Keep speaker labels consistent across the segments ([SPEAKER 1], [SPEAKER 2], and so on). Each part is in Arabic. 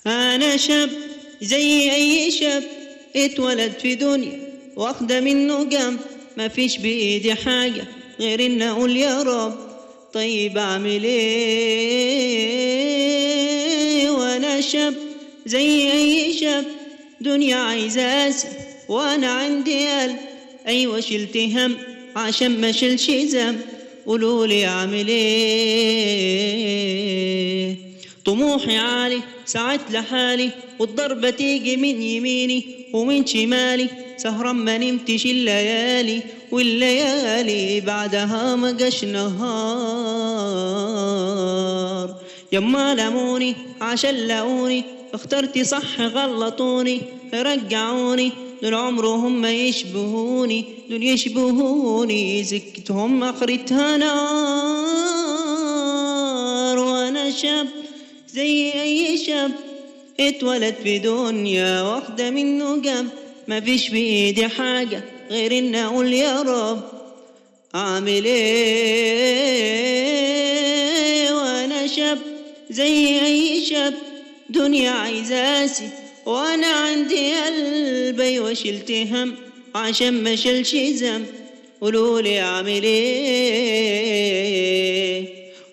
[SPEAKER 1] أنا شاب زي أي شاب اتولد في دنيا واخدة منه جنب، مفيش بإيدي حاجة غير إن أقول يا رب. طيب أعمل إيه وأنا شاب زي أي شاب؟ دنيا عايزة قاسي وأنا عندي قلب، أيوة شلت هم عشان ما شلش ذنب. قولولي أعمل إيه؟ طموحي عالي ساعات لحالي، والضربة تيجي من يميني ومن شمالي، سهران ما نمتش الليالي، والليالي بعدها ما جاش نهار. يما لموني عشان لاقوني، اخترت صح غلطوني، رجعوني دول عمرهم ما يشبهوني، دول يشبهوني سكتهم اخرتها نار. وانا شاب زي اي شاب اتولد في دنيا واخدة منه جنب، مفيش بايدي حاجة غير ان اقول يا رب. اعمل ايه وانا شاب زي اي شاب؟ دنيا عايزاسي وانا عندي قلب، ايوه شلت هم عشان ما شلش ذنب. قولولي اعمل ايه؟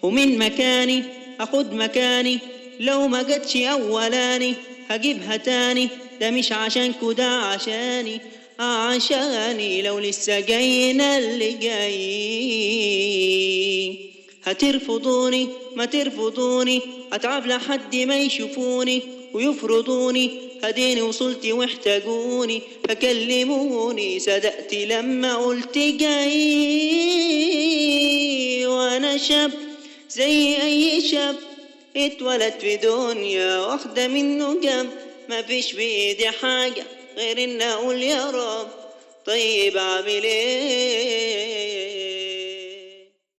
[SPEAKER 1] ومن مكاني اخد مكاني، لو ما جتش اولاني هجيبها تاني، ده مش عشانكو ده عشاني، عشاني لو لسه جاينا اللي جاي. هترفضوني ما ترفضوني، هتعب لحد ما يشوفوني ويفرضوني، هديني وصلت واحتاجوني فكلموني، صدقت لما قلت جاي. وانا شاب زي اي شاب اتولد في دنيا واخدة منه جنب، مفيش بايدي حاجة غير ان اقول يا رب. طيب اعمل ايه؟